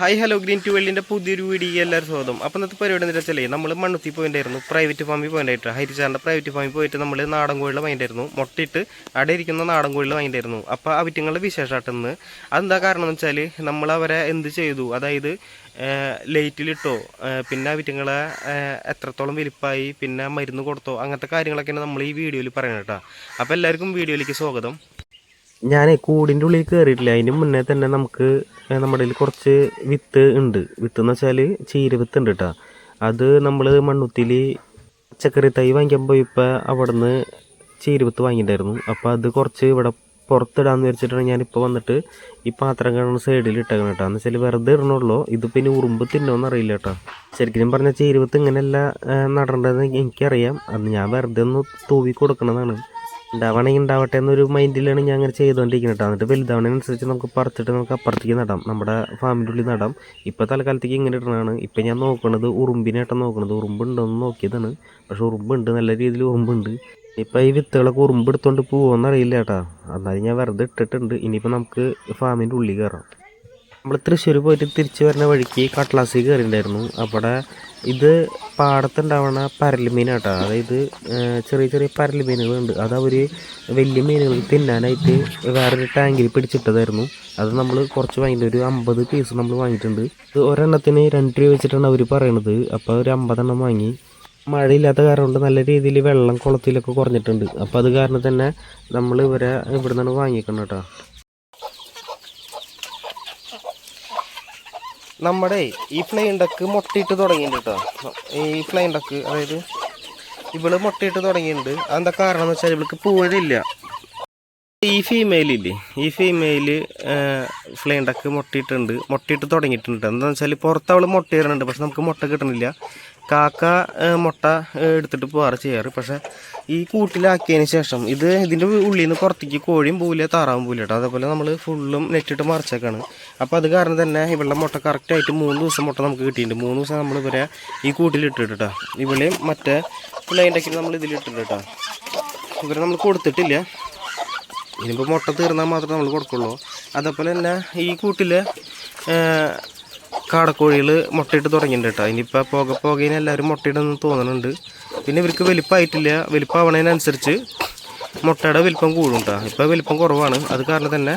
Hi hello green to വേൾഡിൻ്റെ പുതിയൊരു video എല്ലാവരും സ്വാഗതം. അപ്പോൾ ഇന്നത്തെ പരിപാടി എന്താ വെച്ചാൽ നമ്മൾ മണ്ണുത്തി പോയിട്ടായിരുന്നു, പ്രൈവറ്റ് ഫാമിൽ പോയിട്ടായിട്ട് ഹരിച്ചാറിൻ്റെ പ്രൈവറ്റ് ഫാമിൽ പോയിട്ട് നമ്മൾ നാടൻ കോഴികൾ വാങ്ങിയിട്ടായിരുന്നു. മുട്ടയിട്ട് അവിടെ ഇരിക്കുന്ന നാടൻ കോഴികൾ വാങ്ങിയിട്ടായിരുന്നു. അപ്പോൾ ആ വിറ്റങ്ങളുടെ വിശേഷമായിട്ടെന്ന് അതെന്താ കാരണം എന്ന് വെച്ചാൽ നമ്മൾ അവരെ എന്ത് ചെയ്തു, അതായത് ലൈറ്റിലിട്ടോ, പിന്നെ ആ വിറ്റങ്ങളെ എത്രത്തോളം വലിപ്പമായി, പിന്നെ മരുന്ന് കൊടുത്തോ, അങ്ങനത്തെ കാര്യങ്ങളൊക്കെയാണ് നമ്മൾ ഈ വീഡിയോയിൽ പറയുന്നത് കേട്ടോ. അപ്പോൾ എല്ലാവർക്കും വീഡിയോയിലേക്ക് സ്വാഗതം. ഞാൻ കൂടിൻ്റെ ഉള്ളിൽ കയറിയിട്ടില്ല. അതിന് മുന്നേ തന്നെ നമുക്ക് നമ്മുടെ കയ്യിൽ കുറച്ച് വിത്ത് ഉണ്ട്. വിത്ത് എന്ന് വെച്ചാൽ ചീരവിത്ത് ഉണ്ട് കേട്ടോ. അത് നമ്മൾ മണ്ണുത്തിയിൽ പച്ചക്കറി തൈ വാങ്ങിക്കാൻ പോയപ്പോൾ അവിടെ നിന്ന് ചീരവിത്ത് വാങ്ങിയിട്ടുണ്ടായിരുന്നു. അപ്പോൾ അത് കുറച്ച് ഇവിടെ പുറത്തിടാമെന്ന് വിചാരിച്ചിട്ടാണ് ഞാനിപ്പോൾ വന്നിട്ട് ഈ പാത്രം കാണുന്ന സൈഡിൽ ഇട്ടേക്കണം കേട്ടോ. എന്ന് വെച്ചാൽ വെറുതെ ഇടണുള്ളൂ. ഇത് പിന്നെ ഉറുമ്പ് തിന്നോന്ന് അറിയില്ല കേട്ടോ. ശരിക്കും പറഞ്ഞാൽ ചീരവിത്ത് ഇങ്ങനെയല്ല നടേണ്ടതെന്ന് എനിക്കറിയാം. അത് ഞാൻ വെറുതെ ഒന്ന് തൂവി കൊടുക്കണതാണ്. ഉണ്ടാവണമെങ്കിൽ ഉണ്ടാവട്ടെ എന്നൊരു മൈൻഡിലാണ് ഞാൻ അങ്ങനെ ചെയ്തുകൊണ്ടിരിക്കുന്നത് കേട്ടോ. എന്നിട്ട് വലുതാവണതിനനുസരിച്ച് നമുക്ക് പറിച്ചിട്ട് നമുക്ക് അപ്പുറത്തേക്ക് നടാം, നമ്മുടെ ഫാമിൻ്റെ ഉള്ളിൽ നടാം. ഇപ്പോൾ തൽക്കാലത്തേക്ക് ഇങ്ങനെ ഇടണതാണ്. ഇപ്പം ഞാൻ നോക്കണത് ഉറുമ്പിനായിട്ടാണ് നോക്കണത്. ഉറുമ്പുണ്ടോയെന്ന് നോക്കിയതാണ്, പക്ഷെ ഉറുമ്പുണ്ട്, നല്ല രീതിയിൽ ഉറുമ്പുണ്ട്. ഇപ്പം ഈ വിത്തുകളൊക്കെ ഉറുമ്പ് എടുത്തുകൊണ്ട് പോകുമെന്ന് അറിയില്ല കേട്ടോ. എന്നാലും ഞാൻ വെറുതെ ഇട്ടിട്ടുണ്ട്. ഇനിയിപ്പോൾ നമുക്ക് ഫാമിൻ്റെ ഉള്ളിൽ കയറാം. നമ്മൾ തൃശ്ശൂർ പോയിട്ട് തിരിച്ച് വരുന്ന വഴിക്ക് കട്ട്ലാസിൽ കയറിയിട്ടുണ്ടായിരുന്നു. അവിടെ ഇത് പാടത്തുണ്ടാവണ പരൽ മീനാട്ടോ. അതായത് ചെറിയ ചെറിയ പരൽ മീനുകളുണ്ട്. അത് അവർ വലിയ മീനുകൾ തിന്നാനായിട്ട് വേറൊരു ടാങ്കിൽ പിടിച്ചിട്ടതായിരുന്നു. അത് നമ്മൾ കുറച്ച് വാങ്ങിയിട്ട് ഒരു 50 പീസ് നമ്മൾ വാങ്ങിയിട്ടുണ്ട്. ഇത് ഒരെണ്ണത്തിന് 2 രൂപ വെച്ചിട്ടാണ് അവർ പറയണത്. അപ്പോൾ ഒരു 50 എണ്ണം വാങ്ങി. മഴയില്ലാത്ത കാരണം കൊണ്ട് നല്ല രീതിയിൽ വെള്ളം കുളത്തിലൊക്കെ കുറഞ്ഞിട്ടുണ്ട്. അപ്പോൾ അത് കാരണം തന്നെ നമ്മൾ ഇവിടെ നിന്നാണ് വാങ്ങിക്കണം കേട്ടോ. നമ്മുടെ ഈ ഫ്ലൈൻ ഡക്ക് മുട്ടയിട്ട് തുടങ്ങിയിട്ടുണ്ട് കേട്ടോ. ഈ ഫ്ലൈൻ ഡക്ക്, അതായത് ഇവള് മുട്ടയിട്ട് തുടങ്ങിയിട്ടുണ്ട്. അതെന്താ കാരണം എന്ന് വെച്ചാൽ ഇവൾക്ക് പൂവഴില്ല. ഈ ഫീമെയിലില്ലേ, ഈ ഫീമെയില് ഫ്ലൈൻ ഡക്ക് മുട്ടയിട്ട് തുടങ്ങിയിട്ടുണ്ട്. എന്താണെന്ന് വെച്ചാൽ പുറത്ത് അവൾ മുട്ടയിടുന്നുണ്ട്, പക്ഷെ നമുക്ക് മുട്ട കിട്ടണില്ല. കാക്ക മുട്ട എടുത്തിട്ട് പോകാറ് ചെയ്യാറ്. പക്ഷേ ഈ കൂട്ടിലാക്കിയതിന് ശേഷം ഇതിൻ്റെ ഉള്ളിൽ നിന്ന് പുറത്തേക്ക് കോഴിയും പോവില്ല, താറാവും പോവില്ല കേട്ടോ. അതേപോലെ നമ്മൾ ഫുള്ളും നെറ്റിട്ട് മറിച്ചേക്കാണ്. അപ്പോൾ അത് കാരണം തന്നെ ഇവളുടെ മുട്ട കറക്റ്റായിട്ട് 3 ദിവസം മുട്ട നമുക്ക് കിട്ടിയിട്ടുണ്ട്. 3 ദിവസം നമ്മൾ ഇവരെ ഈ കൂട്ടിലിട്ടിട്ട് കേട്ടോ. ഇവിടെയും മറ്റേ ഫ്ലൈൻ്റെക്കിൽ നമ്മൾ ഇതിലിട്ടിട്ട് കേട്ടോ. ഇവരെ നമ്മൾ കൊടുത്തിട്ടില്ല. ഇനിയിപ്പോൾ മുട്ട തീർന്നാൽ മാത്രമേ നമ്മൾ കൊടുക്കുള്ളൂ. അതേപോലെ തന്നെ ഈ കൂട്ടിൽ കാടക്കോഴികൾ മുട്ടയിട്ട് തുടങ്ങിയിട്ടുണ്ട് കേട്ടോ. ഇനിയിപ്പോൾ പോകേനെ എല്ലാവരും മുട്ടയിടുമെന്ന് തോന്നുന്നുണ്ട്. പിന്നെ ഇവർക്ക് വലിപ്പമായിട്ടില്ല. വലിപ്പമാവണതിനനുസരിച്ച് മുട്ടയുടെ വലിപ്പം കൂടും കേട്ടോ. ഇപ്പോൾ വലിപ്പം കുറവാണ്. അത് കാരണം തന്നെ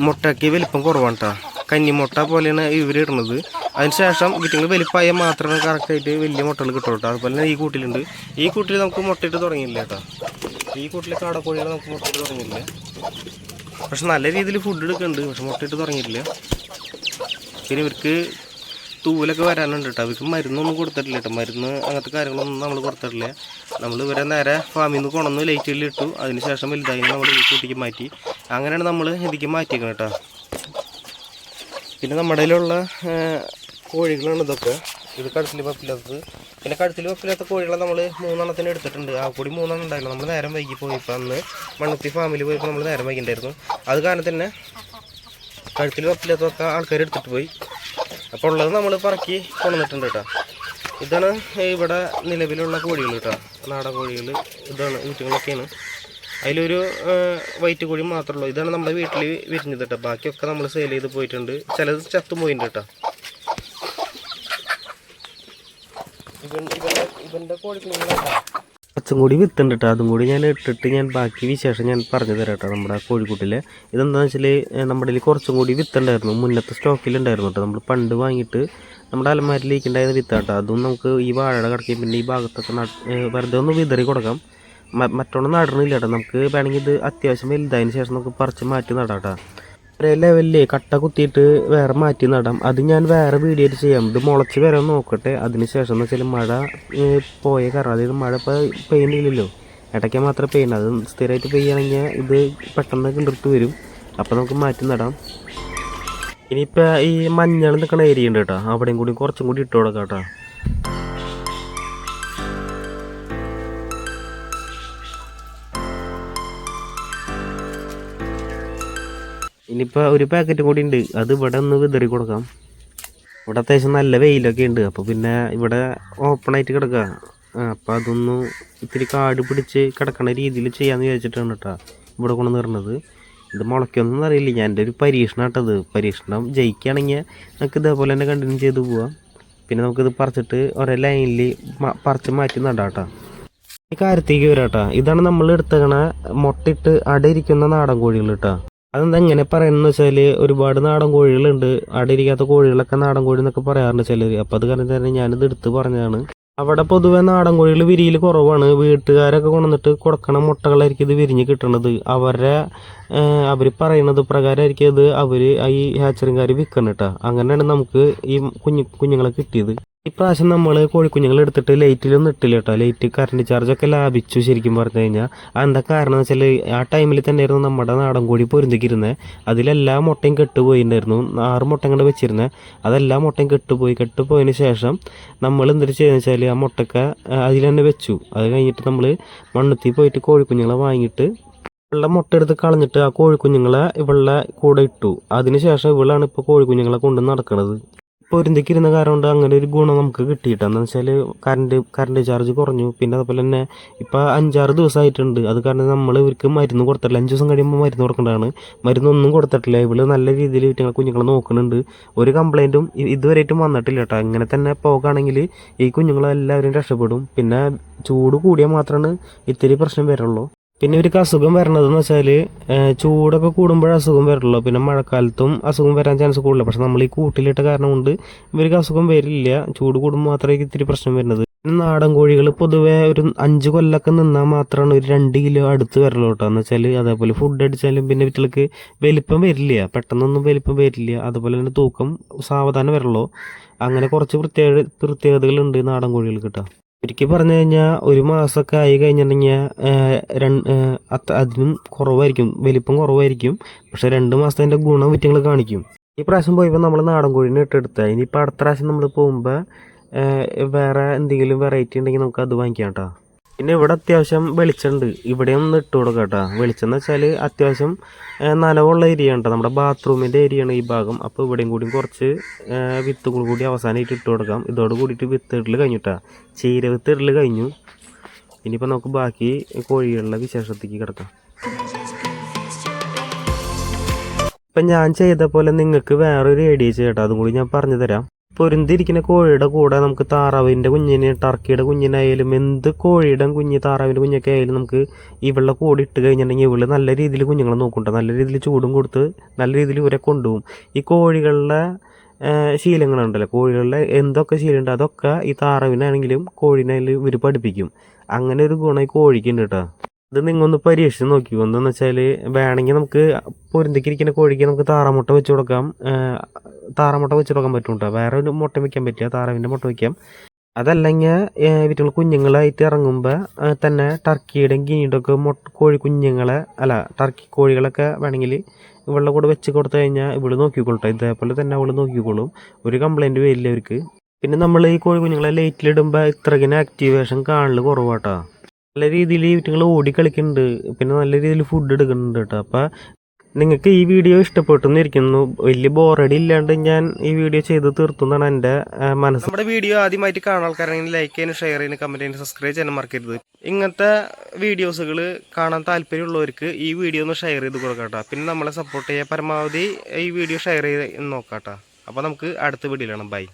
മുട്ടയ്ക്ക് വലിപ്പം കുറവാണ് കേട്ടോ. കന്നിമുട്ട പോലെയാണ് ഇവർ ഇടുന്നത്. അതിനുശേഷം വിറ്റുങ്ങൾ വലിപ്പമായാൽ മാത്രമേ കറക്റ്റായിട്ട് വലിയ മുട്ടകൾ കിട്ടുള്ളൂ കേട്ടോ. അതുപോലെ തന്നെ ഈ കൂട്ടിലുണ്ട്. ഈ കൂട്ടിൽ നമുക്ക് മുട്ടയിട്ട് തുടങ്ങിയില്ല കേട്ടോ. ഈ കൂട്ടിൽ കാടക്കോഴികൾ നമുക്ക് മുട്ടയിട്ട് തുടങ്ങിയില്ല. പക്ഷെ നല്ല രീതിയിൽ ഫുഡ് എടുക്കുന്നുണ്ട്, പക്ഷെ മുട്ടയിട്ട് തുടങ്ങിയിട്ടില്ല. പിന്നെ ഇവർക്ക് തൂവലൊക്കെ വരാനുണ്ട് കേട്ടോ. അവർക്ക് മരുന്നൊന്നും കൊടുത്തിട്ടില്ല കേട്ടോ. മരുന്ന് അങ്ങനത്തെ കാര്യങ്ങളൊന്നും നമ്മൾ കൊടുത്തിട്ടില്ല. നമ്മൾ ഇവരെ നേരെ ഫാമിൽ നിന്ന് കൊണ്ടുവന്ന് ലൈറ്റിൽ ഇട്ടു. അതിന് ശേഷം വലുതായി നമ്മൾ ഈ കൂട്ടിക്ക് മാറ്റി. അങ്ങനെയാണ് നമ്മൾ ഇതിക്ക് മാറ്റിയേക്കണം കേട്ടോ. പിന്നെ നമ്മുടെ കയ്യിലുള്ള കോഴികളാണ് ഇതൊക്കെ. ഇത് കഴുത്തിൽ വെപ്പില്ലാത്തത്. പിന്നെ കഴുത്തിൽ വെപ്പില്ലാത്ത കോഴികളെ നമ്മൾ 3 എണ്ണത്തിന് എടുത്തിട്ടുണ്ട്. ആ കൂടി 3 എണ്ണം ഉണ്ടായിരുന്നു. നമ്മൾ നേരം വൈകി പോയപ്പോൾ അന്ന് മണ്ണുത്തി ഫാമിൽ പോയപ്പോൾ നമ്മൾ നേരം വൈകിണ്ടായിരുന്നു. അത് കാരണം തന്നെ കഴുത്തിൽ വെപ്പില്ലാത്തതൊക്കെ ആൾക്കാർ എടുത്തിട്ട് പോയി. അപ്പോൾ ഉള്ളത് നമ്മൾ പറക്കി കൊണ്ടുവന്നിട്ടുണ്ട് കേട്ടോ. ഇതാണ് ഇവിടെ നിലവിലുള്ള കോഴികൾ കേട്ടോ. നാടൻ കോഴികൾ ഇതാണ്, വീട്ടുകളൊക്കെയാണ്. അതിലൊരു വൈറ്റ് കോഴി മാത്രമേ ഉള്ളൂ. ഇതാണ് നമ്മുടെ വീട്ടിൽ വിരിഞ്ഞത് കേട്ടോ. ബാക്കിയൊക്കെ നമ്മൾ സെയിൽ ചെയ്ത് പോയിട്ടുണ്ട്. ചിലത് ചത്തും പോയിട്ടുണ്ട് കേട്ടോ. ഇവൻ്റെ കോഴിക്കുഞ്ഞുങ്ങളാണ്. കുറച്ചും കൂടി വിത്തുണ്ട് കേട്ടോ. അതും കൂടി ഞാൻ ഇട്ടിട്ട് ഞാൻ ബാക്കി വിശേഷം ഞാൻ പറഞ്ഞു തരാം കേട്ടോ. നമ്മുടെ കോഴിക്കൂട്ടിൽ ഇതെന്താണെന്ന് വെച്ചാൽ നമ്മുടെ കയ്യിൽ കുറച്ചും കൂടി വിത്തുണ്ടായിരുന്നു. മുന്നത്തെ സ്റ്റോക്കിലുണ്ടായിരുന്നു കേട്ടോ. നമ്മൾ പണ്ട് വാങ്ങിയിട്ട് നമ്മുടെ അലമാരിലേക്കുണ്ടായിരുന്ന വിത്താട്ടോ. അതും നമുക്ക് ഈ വാഴയുടെ കിടക്കുകയും പിന്നെ ഈ ഭാഗത്തൊക്കെ വെറുതെ ഒന്ന് വിതറി കൊടുക്കാം. മറ്റൊന്നും നടണില്ല കേട്ടോ. നമുക്ക് വേണമെങ്കിൽ ഇത് അത്യാവശ്യം വലുതായതിന് ശേഷം നമുക്ക് പറിച്ച് മാറ്റി നടാം കേട്ടോ. ഒരേ ലെവലിൽ കട്ട കുത്തിയിട്ട് വേറെ മാറ്റി നടാം. അത് ഞാൻ വേറെ വീഡിയോ ആയിട്ട് ചെയ്യാം. ഇത് മുളച്ച് വരാൻ നോക്കട്ടെ. അതിന് ശേഷം എന്ന് വെച്ചാൽ മഴ പോയ കാരണം, അതായത് മഴ ഇപ്പോൾ പെയ്യുന്നില്ലല്ലോ, ഇടയ്ക്ക് മാത്രമേ പെയ്യുന്നത്. അത് സ്ഥിരമായിട്ട് പെയ്യുകയാണെങ്കിൽ ഇത് പെട്ടെന്ന് കിണ്ടിട്ട് വരും. അപ്പോൾ നമുക്ക് മാറ്റി നടാം. ഇനിയിപ്പോൾ ഈ മഞ്ഞൾ നിൽക്കുന്ന ഏരിയ ഉണ്ട് കേട്ടോ. അവിടെയും കൂടി കുറച്ചും കൂടി ഇട്ട് കൊടുക്കാം കേട്ടോ. ഇനിയിപ്പോൾ ഒരു പാക്കറ്റ് കൂടി ഉണ്ട്. അത് ഇവിടെ ഒന്ന് വിതറി കൊടുക്കാം. ഇവിടെ അത്യാവശ്യം നല്ല വെയിലൊക്കെ ഉണ്ട്. അപ്പോൾ പിന്നെ ഇവിടെ ഓപ്പണായിട്ട് കിടക്കുക. അപ്പോൾ അതൊന്ന് ഇത്തിരി കാട് പിടിച്ച് കിടക്കണ രീതിയിൽ ചെയ്യാമെന്ന് വിചാരിച്ചിട്ടാണ് കേട്ടോ ഇവിടെ കൊണ്ട് നിർന്നത്. ഇത് മുളയ്ക്കൊന്നും അറിയില്ല. ഞാൻ എൻ്റെ ഒരു പരീക്ഷണമായിട്ടത്. പരീക്ഷണം ജയിക്കുകയാണെങ്കിൽ നമുക്ക് ഇതേപോലെ തന്നെ കണ്ടിന്യൂ ചെയ്ത് പോവാം. പിന്നെ നമുക്കിത് പറിച്ചിട്ട് ഒരേ ലൈനിൽ പറിച്ച് മാറ്റി നടാം. ഈ കാര്യത്തേക്ക് വരാട്ടാ. ഇതാണ് നമ്മൾ എടുത്തകണ മുട്ടയിട്ട് അടയിരിക്കുന്ന നാടൻ കോഴികൾ കേട്ടോ. അതെന്താ എങ്ങനെ പറയുന്നത് വെച്ചാൽ ഒരുപാട് നാടൻ കോഴികളുണ്ട്, അടയിരിക്കാത്ത കോഴികളൊക്കെ നാടൻ കോഴി എന്നൊക്കെ പറയാറുണ്ട് ചിലർ. അപ്പം അത് കാരണം തന്നെ ഞാനിത് എടുത്ത് പറഞ്ഞതാണ്. അവിടെ പൊതുവെ നാടൻ കോഴികൾ വിരിയിൽ കുറവാണ്. വീട്ടുകാരൊക്കെ കൊണ്ടുവന്നിട്ട് കൊടുക്കണ മുട്ടകളായിരിക്കും ഇത് വിരിഞ്ഞ് കിട്ടണത്. അവർ പറയണത് പ്രകാരമായിരിക്കും ഇത് അവർ ഈ ഹാച്ചറിങ്കാർ വിൽക്കണം കേട്ടോ. അങ്ങനെയാണ് നമുക്ക് ഈ കുഞ്ഞുങ്ങളെ കിട്ടിയത്. ഇപ്രാവശ്യം നമ്മൾ കോഴിക്കുഞ്ഞുങ്ങൾ എടുത്തിട്ട് ലൈറ്റിലൊന്നും ഇട്ടില്ല കേട്ടോ. ലൈറ്റ് കറണ്ട് ചാർജൊക്കെ ലാഭിച്ചു ശരിക്കും പറഞ്ഞു കഴിഞ്ഞാൽ. അതെന്താ കാരണം എന്ന് വെച്ചാൽ ആ ടൈമിൽ തന്നെയായിരുന്നു നമ്മുടെ നാടൻ കോഴി പൊരുന്തിക്കിരുന്നത്. അതിലെല്ലാ മുട്ടയും കെട്ടുപോയിട്ടുണ്ടായിരുന്നു. 6 മുട്ട കൊണ്ട് വെച്ചിരുന്നത്. അതെല്ലാ മുട്ടയും കെട്ടുപോയതിന് ശേഷം നമ്മൾ എന്തൊരു ചെയ്യുന്നത് വെച്ചാൽ ആ മുട്ടയൊക്കെ അതിൽ തന്നെ വെച്ചു. അത് കഴിഞ്ഞിട്ട് നമ്മൾ മണ്ണുത്തി പോയിട്ട് കോഴിക്കുഞ്ഞുങ്ങളെ വാങ്ങിയിട്ട് ഇവളുടെ മുട്ട എടുത്ത് കളഞ്ഞിട്ട് ആ കോഴിക്കുഞ്ഞുങ്ങളെ ഇവളുടെ കൂടെ ഇട്ടു. അതിനുശേഷം ഇവളാണ് ഇപ്പോൾ കോഴിക്കുഞ്ഞുങ്ങളെ കൊണ്ട് നടക്കുന്നത്. പൊരുന്തിക്കിരുന്ന കാരണം കൊണ്ട് അങ്ങനെ ഒരു ഗുണം നമുക്ക് കിട്ടിയിട്ട് എന്താണെന്ന് വെച്ചാൽ കറണ്ട് ചാർജ് കുറഞ്ഞു. പിന്നെ അതുപോലെ തന്നെ ഇപ്പോൾ 5-6 ദിവസമായിട്ടുണ്ട്. അത് കാരണം നമ്മൾ ഇവർക്ക് മരുന്ന് കൊടുത്തിട്ടില്ല. 5 ദിവസം കഴിയുമ്പോൾ മരുന്ന് കൊടുക്കേണ്ടതാണ്. മരുന്നൊന്നും കൊടുത്തിട്ടില്ല. ഇവള് നല്ല രീതിയിൽ കുഞ്ഞുങ്ങളെ നോക്കുന്നുണ്ട്. ഒരു കംപ്ലൈൻറ്റും ഇതുവരെയായിട്ടും വന്നിട്ടില്ല കേട്ടോ. ഇങ്ങനെ തന്നെ പോകുകയാണെങ്കിൽ ഈ കുഞ്ഞുങ്ങളെല്ലാവരും രക്ഷപ്പെടും. പിന്നെ ചൂട് കൂടിയാൽ മാത്രമാണ് ഇത്തിരി പ്രശ്നം വരുള്ളൂ. പിന്നെ ഇവർക്ക് അസുഖം വരണതെന്ന് വെച്ചാൽ ചൂടൊക്കെ കൂടുമ്പോഴേ അസുഖം വരുള്ളൂ. പിന്നെ മഴക്കാലത്തും അസുഖം വരാൻ ചാൻസ് കൂടുതല. പക്ഷെ നമ്മൾ ഈ കൂട്ടിലിട്ട കാരണം കൊണ്ട് ഇവർക്ക് അസുഖം വരില്ല. ചൂട് കൂടുമ്പോൾ മാത്രമേ ഇത്തിരി പ്രശ്നം വരുന്നത്. നാടൻ കോഴികൾ പൊതുവെ ഒരു 5 കൊല്ലമൊക്കെ നിന്നാൽ മാത്രമാണ് ഒരു 2 കിലോ അടുത്ത് വരല്ലോ കേട്ടോ. എന്ന് വെച്ചാൽ അതേപോലെ ഫുഡ് അടിച്ചാലും പിന്നെ വീട്ടിലേക്ക് വലിപ്പം വരില്ല, പെട്ടെന്നൊന്നും വലിപ്പം വരില്ല. അതുപോലെ തന്നെ തൂക്കം സാവധാനം വരല്ലോ. അങ്ങനെ കുറച്ച് പ്രത്യേകതകളുണ്ട് നാടൻ കോഴികൾക്ക് കേട്ടോ. ഒരിക്കൽ പറഞ്ഞു കഴിഞ്ഞാൽ 1 മാസമൊക്കെ ആയി കഴിഞ്ഞിട്ടുണ്ടെങ്കിൽ അതിനും കുറവായിരിക്കും, വലിപ്പം കുറവായിരിക്കും. പക്ഷെ 2 മാസത്തെ അതിൻ്റെ ഗുണം വിറ്റങ്ങൾ കാണിക്കും. ഈ പ്രാവശ്യം പോയപ്പോൾ നമ്മൾ നാടൻ കോഴീനെ ഇട്ടെടുത്താൽ ഇനിയിപ്പോൾ അടുത്ത പ്രാവശ്യം നമ്മൾ പോകുമ്പോൾ വേറെ എന്തെങ്കിലും വെറൈറ്റി ഉണ്ടെങ്കിൽ നമുക്ക് അത് വാങ്ങിക്കാം കേട്ടോ. പിന്നെ ഇവിടെ അത്യാവശ്യം വെളിച്ചമുണ്ട്. ഇവിടെയും ഒന്ന് ഇട്ട് കൊടുക്കാം കേട്ടോ. വെളിച്ചം എന്ന് വെച്ചാൽ അത്യാവശ്യം നനവുള്ള ഏരിയ ആണ് കേട്ടോ. നമ്മുടെ ബാത്റൂമിൻ്റെ ഏരിയയാണ് ഈ ഭാഗം. അപ്പോൾ ഇവിടെയും കൂടി കുറച്ച് വിത്തുകൾ കൂടി അവസാനമായിട്ട് ഇട്ട് കൊടുക്കാം. ഇതോട് കൂടിയിട്ട് വിത്ത് ഇടൽ കഴിഞ്ഞിട്ടാ. ചീര വിത്ത് ഇടൽ കഴിഞ്ഞു. ഇനിയിപ്പോൾ നമുക്ക് ബാക്കി കോഴികളുടെ വിശേഷത്തേക്ക് കിടക്കാം. ഇപ്പം ഞാൻ ചെയ്ത പോലെ നിങ്ങൾക്ക് വേറൊരു ഐഡിയ ചെയ്യട്ടോ. അതും കൂടി ഞാൻ പറഞ്ഞു തരാം. പൊരുന്തിരിക്കുന്ന കോഴിയുടെ കൂടെ നമുക്ക് താറാവിൻ്റെ കുഞ്ഞിന്, ടർക്കിയുടെ കുഞ്ഞിനായാലും എന്ത് കോഴിയുടെ കുഞ്ഞ്, താറാവിൻ്റെ കുഞ്ഞൊക്കെ ആയാലും നമുക്ക് ഇവളുടെ കൂടെ ഇട്ട് കഴിഞ്ഞിട്ടുണ്ടെങ്കിൽ ഇവള് നല്ല രീതിയിൽ കുഞ്ഞുങ്ങളെ നോക്കുന്നുണ്ട്. നല്ല രീതിയിൽ ചൂടും കൊടുത്ത് നല്ല രീതിയിൽ ഇവരെ കൊണ്ടുപോകും. ഈ കോഴികളുടെ ശീലങ്ങളുണ്ടല്ലോ, കോഴികളുടെ എന്തൊക്കെ ശീലമുണ്ട് അതൊക്കെ ഈ താറാവിനാണെങ്കിലും കോഴീനായാലും ഇവർ പഠിപ്പിക്കും. അങ്ങനെ ഒരു ഗുണം ഈ കോഴിക്കുണ്ട് കേട്ടോ. ഇത് നിങ്ങൊന്ന് പരീക്ഷിച്ച് നോക്കിയോ. എന്താണെന്ന് വെച്ചാൽ വേണമെങ്കിൽ നമുക്ക് പൊരുന്തിക്കിരിക്കുന്ന കോഴിക്ക് നമുക്ക് താറാമുട്ട വെച്ച് കൊടുക്കാം. താറാമുട്ട വെച്ച് കൊടുക്കാൻ പറ്റും കേട്ടോ. വേറെ ഒരു മുട്ട വയ്ക്കാൻ പറ്റില്ല, താറാവിൻ്റെ മുട്ട വയ്ക്കാം. അതല്ലെങ്കിൽ വീട്ടിൽ കുഞ്ഞുങ്ങളായിട്ട് ഇറങ്ങുമ്പോൾ തന്നെ ടർക്കിയുടെയും ഗിനിയുടെ ഒക്കെ കോഴി കുഞ്ഞുങ്ങളെ ടർക്കി കോഴികളൊക്കെ വേണമെങ്കിൽ ഇവളുടെ കൂടെ വെച്ച് കൊടുത്തു കഴിഞ്ഞാൽ ഇവള് നോക്കിക്കോളട്ടെ. ഇതേപോലെ തന്നെ അവൾ നോക്കിക്കോളും. ഒരു കംപ്ലൈൻറ്റ് വരില്ല അവർക്ക്. പിന്നെ നമ്മൾ ഈ കോഴി കുഞ്ഞുങ്ങളെ ലൈറ്റിലിടുമ്പോൾ ഇത്രയ്ക്കിന് ആക്ടിവേഷൻ കാണൽ കുറവാട്ടോ. നല്ല രീതിയിൽ വീട്ടുകൾ ഓടി കളിക്കുന്നുണ്ട്. പിന്നെ നല്ല രീതിയിൽ ഫുഡ് എടുക്കുന്നുണ്ട് കേട്ടോ. അപ്പം നിങ്ങൾക്ക് ഈ വീഡിയോ ഇഷ്ടപ്പെട്ടെന്നിരിക്കുന്നു. വലിയ ബോറടി ഇല്ലാണ്ട് ഞാൻ ഈ വീഡിയോ ചെയ്ത് തീർത്തുന്നാണ് എൻ്റെ മനസ്സ്. നമ്മുടെ വീഡിയോ ആദ്യമായിട്ട് കാണാൻ ആൾക്കാരാണെങ്കിൽ ലൈക്ക് ചെയ്യാനും ഷെയർ ചെയ്യാനും കമൻറ്റ് ചെയ്യാനും സബ്സ്ക്രൈബ് ചെയ്യാനും മറക്കരുത്. ഇങ്ങനത്തെ വീഡിയോസുകൾ കാണാൻ താല്പര്യമുള്ളവർക്ക് ഈ വീഡിയോ ഒന്ന് ഷെയർ ചെയ്ത് കൊടുക്കാം. പിന്നെ നമ്മളെ സപ്പോർട്ട് ചെയ്യാൻ പരമാവധി ഈ വീഡിയോ ഷെയർ ചെയ്ത് നോക്കാം. അപ്പോൾ നമുക്ക് അടുത്ത വീഡിയോയിലാണ്. ബൈ.